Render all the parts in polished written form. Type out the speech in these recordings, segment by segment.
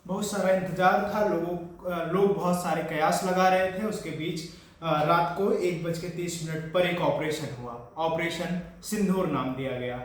बहुत सारा इंतजार था। लोग बहुत सारे कयास लगा रहे थे। उसके बीच रात को 1:30 पर एक ऑपरेशन हुआ। ऑपरेशन सिंदूर नाम दिया गया।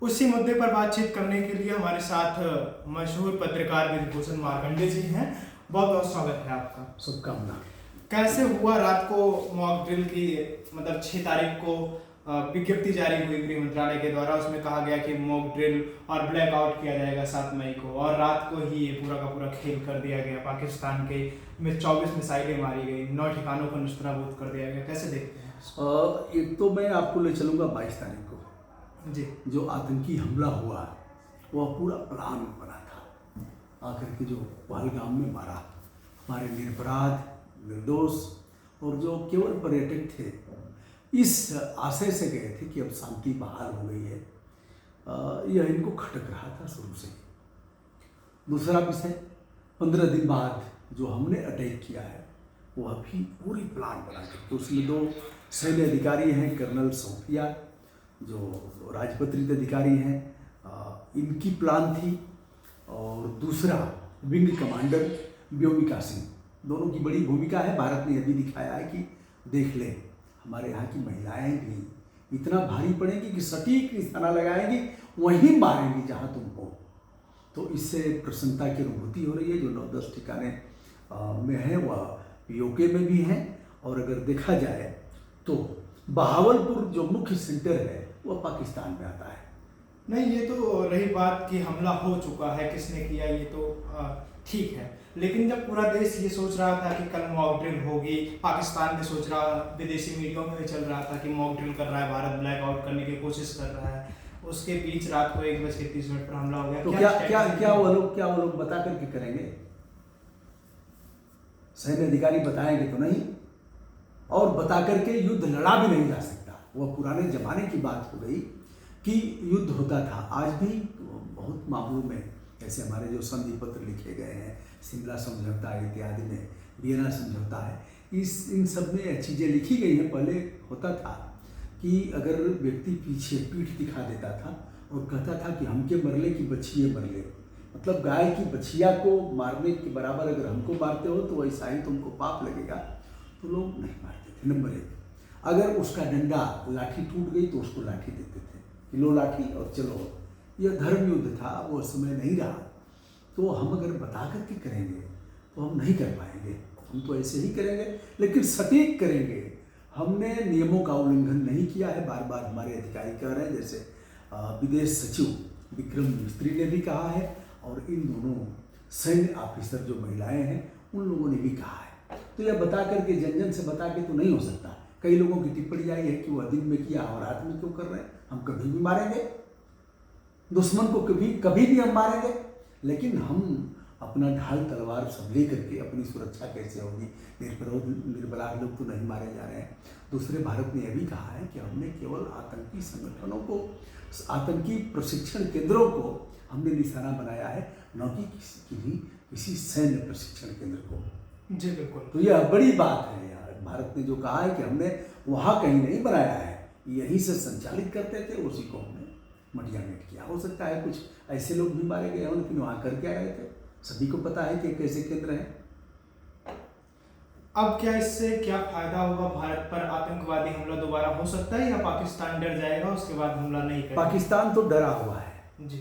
उसी मुद्दे पर बातचीत करने के लिए हमारे साथ मशहूर पत्रकार ब्रिजभूषण मार्कंडे जी हैं। बहुत बहुत स्वागत है आपका। शुभकामना। कैसे हुआ रात को मॉक ड्रिल की, मतलब 6 तारीख को विज्ञप्ति जारी हुई गृह मंत्रालय के द्वारा। उसमें कहा गया कि मॉक ड्रिल और ब्लैकआउट किया जाएगा 7 मई को, और रात को ही ये पूरा का पूरा खेल कर दिया गया। पाकिस्तान के में 24 मिसाइलें मारी गई, 9 ठिकानों को नस्तानाबूद कर दिया गया। कैसे देखते हैं? एक तो मैं आपको ले चलूँगा 22 तारीख को जी। जो आतंकी हमला हुआ वह पूरा प्लान बना था। आखिर के जो पहलगाम में मारा, हमारे निरपराध निर्दोष और जो केवल पर्यटक थे, इस आशय से गए थे कि अब शांति बहाल हो गई है। यह इनको खटक रहा था शुरू से। दूसरा विषय, 15 दिन बाद जो हमने अटैक किया है वह भी पूरी प्लान बना के, तो उसमें 2 सैन्य अधिकारी हैं, कर्नल सोफिया जो राजपत्रित अधिकारी हैं, इनकी प्लान थी, और दूसरा विंग कमांडर व्योमिका सिंह। दोनों की बड़ी भूमिका है। भारत ने यह भी दिखाया है कि देख ले, हमारे यहाँ की महिलाएं भी इतना भारी पड़ेंगी कि सटीक निशाना लगाएंगी, वहीं मारेंगी जहाँ तुम हो। तो इससे प्रसन्नता की अनुभूति हो रही है। जो 9-10 ठिकाने में है वह पीओके में भी हैं, और अगर देखा जाए तो बहावलपुर जो मुख्य सेंटर है वह पाकिस्तान में आता है। नहीं, ये तो रही बात कि हमला हो चुका है, किसने किया ये तो ठीक है। लेकिन जब पूरा देश ये सोच रहा था कि कल मॉक ड्रिल होगी, पाकिस्तान भी सोच रहा, विदेशी मीडिया में भी चल रहा था कि मॉक ड्रिल कर रहा है भारत, ब्लैकआउट करने की कोशिश कर रहा है, उसके बीच रात को 1:30 पर हमला हो गया। तो क्या वो लोग बता करके करेंगे? सैन्य अधिकारी बताएंगे तो नहीं, और बता करके युद्ध लड़ा भी नहीं जा सकता। वह पुराने जमाने की बात हो गई कि युद्ध होता था। आज भी बहुत मामलों में, जैसे हमारे जो संधि पत्र लिखे गए हैं, शिमला समझौता इत्यादि में, वियना समझौता है, इन सब में चीज़ें लिखी गई हैं। पहले होता था कि अगर व्यक्ति पीछे पीठ दिखा देता था और कहता था कि हमके मरले की बछिए मरले, मतलब गाय की बछिया को मारने के बराबर अगर हमको मारते हो तो वैसा ही तुमको पाप लगेगा, तो लोग नहीं मारते थे। नंबर 1, अगर उसका डंडा लाठी टूट गई तो उसको लाठी देते थे कि लो लाठी और चलो। यह धर्म युद्ध था, वो समय नहीं रहा। तो हम अगर बता करके करेंगे तो हम नहीं कर पाएंगे। हम तो ऐसे ही करेंगे, लेकिन सटीक करेंगे। हमने नियमों का उल्लंघन नहीं किया है। बार बार हमारे अधिकारी कह रहे हैं, जैसे विदेश सचिव विक्रम मिस्त्री ने भी कहा है, और इन दोनों सैन्य ऑफिसर जो महिलाएं हैं उन लोगों ने भी कहा है। तो यह बता करके, जन से बता के तो नहीं हो सकता। कई लोगों की टिप्पणी आई है कि वह दिन में किया और रात में क्यों कर रहे हैं। हम कभी भी मारेंगे दुश्मन को, कभी भी हम मारेंगे, लेकिन हम अपना ढाल तलवार सब ले करके अपनी सुरक्षा कैसे होगी? निर्बलाह लोग तो नहीं मारे जा रहे हैं। दूसरे, भारत ने यह भी कहा है कि हमने केवल आतंकी संगठनों को, आतंकी प्रशिक्षण केंद्रों को हमने निशाना बनाया है, न कि किसी सैन्य प्रशिक्षण केंद्र को। जी बिल्कुल। तो यह बड़ी बात है यार। भारत ने जो कहा है कि हमने वहाँ कहीं नहीं बनाया है, यहीं से संचालित करते थे, उसी को हमने मटियामेट किया। हो सकता है कुछ ऐसे लोग भी मारे गए हों, लेकिन वहाँ कर क्या रहे थे? सभी को पता है कि कैसे केंद्र हैं। अब क्या इससे क्या फायदा होगा भारत पर? आतंकवादी हमला दोबारा हो सकता है, या पाकिस्तान डर जाएगा उसके बाद हमला नहीं करेगा? पाकिस्तान तो डरा हुआ है जी।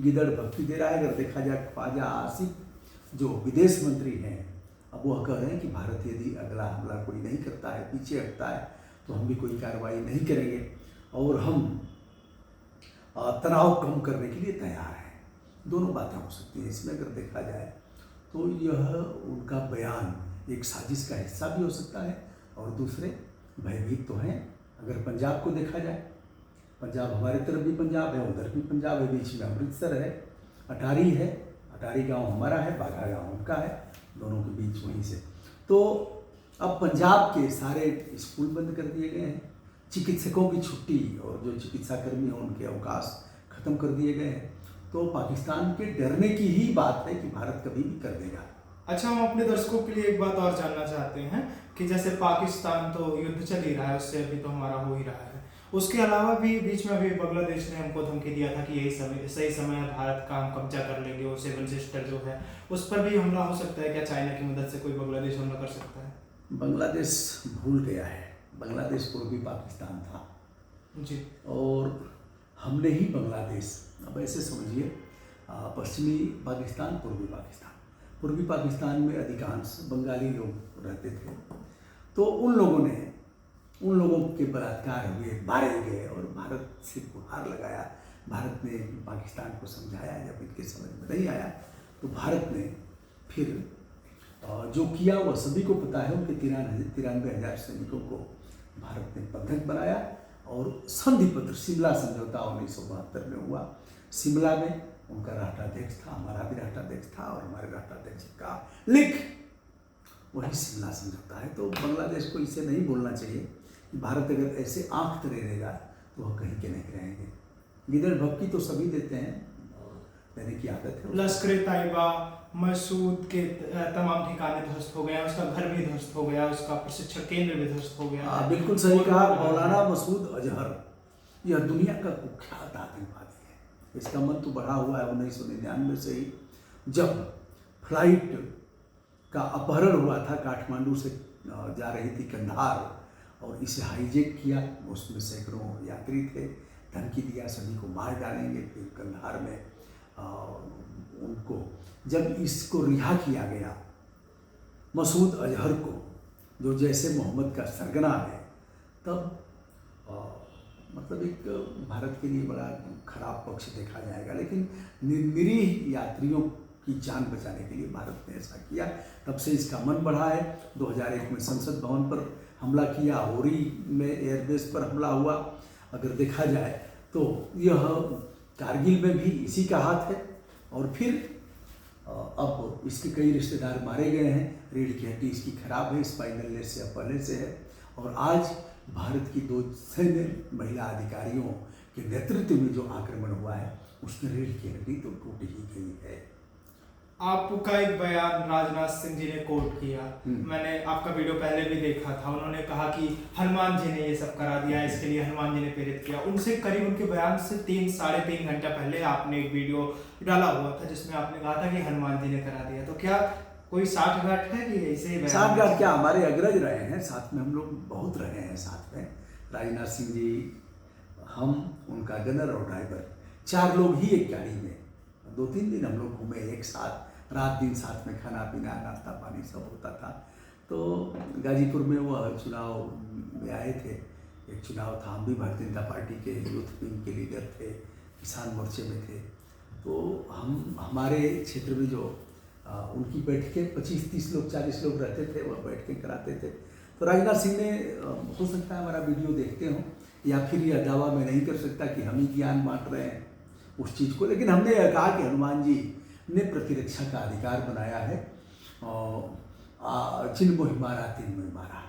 गिदड़ भक्ति दे रहा है। अगर देखा जाए, ख्वाजा आसिफ जो विदेश मंत्री हैं, अब वह कह रहे हैं कि भारत यदि अगला हमला कोई नहीं करता है, पीछे हटता है, तो हम भी कोई कार्रवाई नहीं करेंगे, और हम तनाव कम करने के लिए तैयार हैं। दोनों बातें हो सकती हैं इसमें। अगर देखा जाए तो यह उनका बयान एक साजिश का हिस्सा भी हो सकता है, और दूसरे भयभीत तो हैं। अगर पंजाब को देखा जाए, पंजाब हमारे तरफ भी पंजाब है, उधर भी पंजाब है, बीच में अमृतसर है, अटारी है। अटारी गांव हमारा है, बाघा गांव उनका है, दोनों के बीच वहीं से। तो अब पंजाब के सारे स्कूल बंद कर दिए गए हैं, चिकित्सकों की छुट्टी और जो चिकित्साकर्मी हैं उनके अवकाश खत्म कर दिए गए हैं। तो पाकिस्तान के डरने की ही बात है कि भारत कभी भी कर देगा। अच्छा, हम अपने दर्शकों के लिए एक बात और जानना चाहते हैं कि जैसे पाकिस्तान तो युद्ध चल ही रहा है, उससे अभी तो हमारा हो ही रहा है, उसके अलावा भी बीच में अभी बांग्लादेश ने हमको धमकी दिया था कि यही समय सही समय है, भारत का हम कब्जा कर लेंगे, वो 7 सिस्टर जो है उस पर भी हमला हो सकता है क्या? चाइना की मदद से कोई बांग्लादेश हमला कर सकता है? बांग्लादेश भूल गया है, बांग्लादेश पूर्वी पाकिस्तान था जी। और हमने ही बांग्लादेश, अब ऐसे समझिए पश्चिमी पाकिस्तान, पूर्वी पाकिस्तान में अधिकांश बंगाली लोग रहते थे, तो उन लोगों के बलात्कार हुए, मारे गए और भारत से गुहार लगाया। भारत ने पाकिस्तान को समझाया, जब इनके समझ में नहीं आया तो भारत ने फिर जो किया वह सभी को पता है। उनके 93,000 सैनिकों को भारत ने बंधक बनाया और संधि पत्र, शिमला समझौता 1972 में हुआ। शिमला में उनका राष्ट्राध्यक्ष था, हमारा भी राष्ट्राध्यक्ष था और हमारे राष्ट्राध्यक्ष का लिख वही शिमला समझौता है। तो बांग्लादेश को इसे नहीं बोलना चाहिए कि भारत अगर ऐसे आंख तरे रहेगा तो वह कहीं के नहीं रहेंगे। गिदड़ भपकी तो सभी देते हैं, देने की आदत है। लश्कर-ए-तैयबा मसूद के तमाम ठिकाने ध्वस्त हो गया, उसका घर भी ध्वस्त हो गया, उसका प्रशिक्षण केंद्र भी ध्वस्त हो गया। बिल्कुल सही कहा। मौलाना मसूद अजहर यह दुनिया का कुख्यात आतंकवादी है। इसका मन तो बढ़ा हुआ है 1999 से ही, जब फ्लाइट का अपहरण हुआ था, काठमांडू से जा रही थी कंधार और इसे हाईजैक किया। उसमें सैकड़ों यात्री थे, धमकी दिया सभी को मार डालेंगे। फिर कंधार में उनको जब इसको रिहा किया गया, मसूद अजहर को, जो जैसे मोहम्मद का सरगना है, तब मतलब एक भारत के लिए बड़ा खराब पक्ष देखा जाएगा। लेकिन निरीह यात्रियों की जान बचाने के लिए भारत ने ऐसा किया। तब से इसका मन बढ़ा है। 2001 में संसद भवन पर हमला किया, उरी में एयरबेस पर हमला हुआ। अगर देखा जाए तो यह कारगिल में भी इसी का हाथ है। और फिर अब इसके कई रिश्तेदार मारे गए हैं। रीढ़ की हड्डी इसकी खराब है, स्पाइनल लेड से पहले से है। और आज भारत की 2 सैन्य महिला अधिकारियों के नेतृत्व में जो आक्रमण हुआ है, उसमें रीढ़ की हड्डी तो टूट ही गई है। आपका एक बयान राजनाथ सिंह जी ने कोट किया, मैंने आपका वीडियो पहले भी देखा था। उन्होंने कहा कि हनुमान जी ने ये सब करा दिया, इसके लिए हनुमान जी ने प्रेरित किया। उनसे करीब उनके बयान से 3-3.5 घंटा पहले आपने एक वीडियो डाला हुआ था जिसमें आपने कहा था कि हनुमान जी ने करा दिया। तो क्या कोई साठगांठ है कि ऐसे ही? साठगांठ क्या, हमारे अग्रज रहे हैं साथ में, हम लोग बहुत रहे हैं साथ में। राजनाथ सिंह जी, हम, उनका गनर और ड्राइवर, 4 लोग ही एक गाड़ी में 2-3 दिन हम लोग घूमे एक साथ, रात दिन साथ में, खाना पीना नाश्ता पानी सब होता था। तो गाजीपुर में वह चुनाव में आए थे, एक चुनाव था, हम भी भारतीय जनता पार्टी के यूथ विंग के लीडर थे, किसान मोर्चे में थे। तो हम, हमारे क्षेत्र में जो उनकी बैठकें 25-30 लोग 40 लोग रहते थे, वह बैठकें कराते थे। तो राजनाथ सिंह ने, हो सकता है हमारा वीडियो देखते हों, या फिर यह दावा मैं नहीं कर सकता कि हम ही ज्ञान बांट रहे हैं उस चीज़ को, लेकिन हमने यह कहा कि हनुमान जी ने प्रतिरक्षा का अधिकार बनाया है। चिन्ह मोहि मारा तीन मोहि मारा।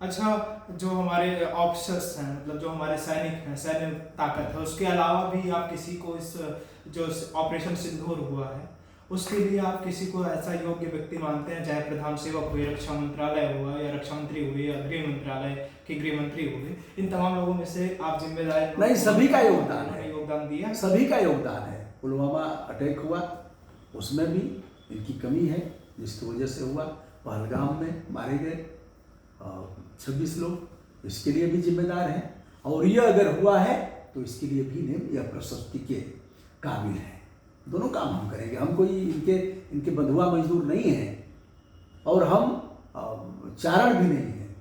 अच्छा, जो हमारे ऑफिसर्स हैं, मतलब जो हमारे सैनिक हैं, सैन्य ताकत है, उसके अलावा भी आप किसी को इस जो ऑपरेशन सिंदूर हुआ है उसके लिए आप किसी को ऐसा योग्य व्यक्ति मानते हैं, चाहे प्रधान सेवक हुए, रक्षा मंत्रालय हुआ, या रक्षा मंत्री हुए, या गृह मंत्रालय के गृह मंत्री हुए, इन तमाम लोगों में से आप जिम्मेदार नहीं? सभी का योगदान दिया, सभी का योगदान है। पुलवामा अटैक हुआ, उसमें भी इनकी कमी है, जिसकी वजह से हुआ। पहलगाम में मारे गए 26 लोग, इसके लिए भी जिम्मेदार हैं। और यह अगर हुआ है तो इसके लिए भी यह प्रशस्ति के काबिल है। दोनों काम हम करेंगे, हम कोई इनके बंधुआ मजदूर नहीं हैं और हम चारण भी नहीं हैं।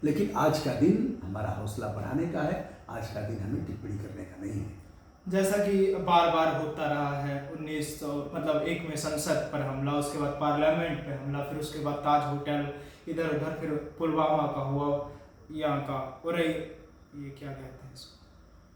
लेकिन आज का दिन हमारा हौसला बढ़ाने का है, आज का दिन हमें टिप्पणी करने का नहीं है। जैसा कि बार बार होता रहा है, 1901 में संसद पर हमला, उसके बाद पार्लियामेंट पे हमला, फिर उसके बाद ताज होटल, इधर उधर, फिर पुलवामा का हुआ, यहाँ का उरी, ये क्या कहते हैं इसको,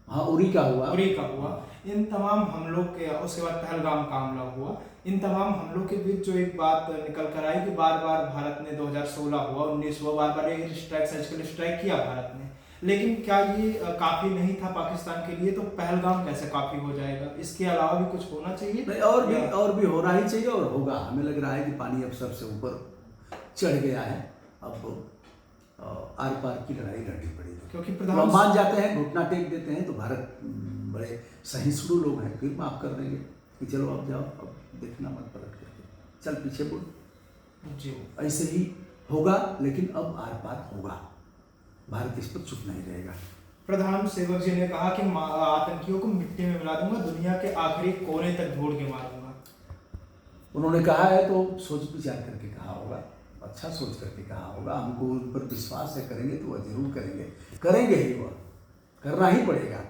हाँ उरी का हुआ। इन तमाम हमलों के, उसके बाद पहलगाम का हमला हुआ। इन तमाम हमलों के बीच जो एक बात निकल कर आई कि बार बार भारत ने 2016 हुआ, 19 हुआ, बार बार एयर स्ट्राइक, सर्जिकल स्ट्राइक किया भारत ने। लेकिन क्या ये काफी नहीं था पाकिस्तान के लिए? तो पहलगाम कैसे काफी हो जाएगा? इसके अलावा भी कुछ होना चाहिए? नहीं, और भी होना ही चाहिए और होगा। हमें लग रहा है कि पानी अब सबसे ऊपर चढ़ गया है। अब आर पार की लड़ाई लड़नी पड़ेगी। क्योंकि तो हम मान जाते हैं, घुटना टेक देते हैं, तो भारत बड़े सहिष्णु लोग हैं, फिर माफ कर देंगे कि चलो अब जाओ, अब देखना मत पलट करके, चल पीछे बोल जी। ऐसे ही होगा। लेकिन अब आर पार होगा, भारत इस पर चुप नहीं रहेगा। प्रधान सेवक जी ने कहा कि आतंकियों को मिट्टी में मिला दूंगा, दुनिया के आखिरी कोने तक ढूंढ के मार दूंगा। उन्होंने कहा है तो सोच विचार करके कहा होगा, अच्छा सोच करके कहा होगा। हमको उन पर विश्वास है, करेंगे तो वह जरूर करेंगे, करेंगे ही, वह करना ही पड़ेगा।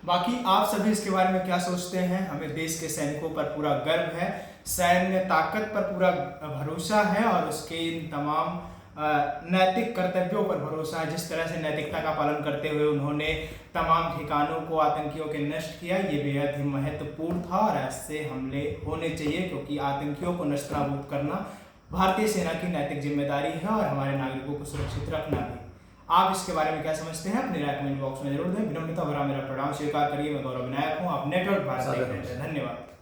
बाकी आप सभी इसके बारे में क्या सोचते हैं? हमें देश के सैनिकों पर पूरा गर्व है, सैन्य ताकत पर पूरा भरोसा है और उसके इन तमाम नैतिक कर्तव्यों पर भरोसा है। जिस तरह से नैतिकता का पालन करते हुए उन्होंने तमाम ठिकानों को आतंकियों के नष्ट किया, ये बेहद ही महत्वपूर्ण था और ऐसे हमले होने चाहिए, क्योंकि आतंकियों को नष्टनाबूद करना भारतीय सेना की नैतिक जिम्मेदारी है और हमारे नागरिकों को सुरक्षित रखना भी। आप इसके बारे में क्या समझते हैं? अपनी राय कमेंट बॉक्स में जरूर दें। विनम्रता भरा मेरा प्रणाम स्वीकार करिए। मैं गौरव विनायक हूँ, आप नेटवर्क भारत देख रहे हैं। धन्यवाद।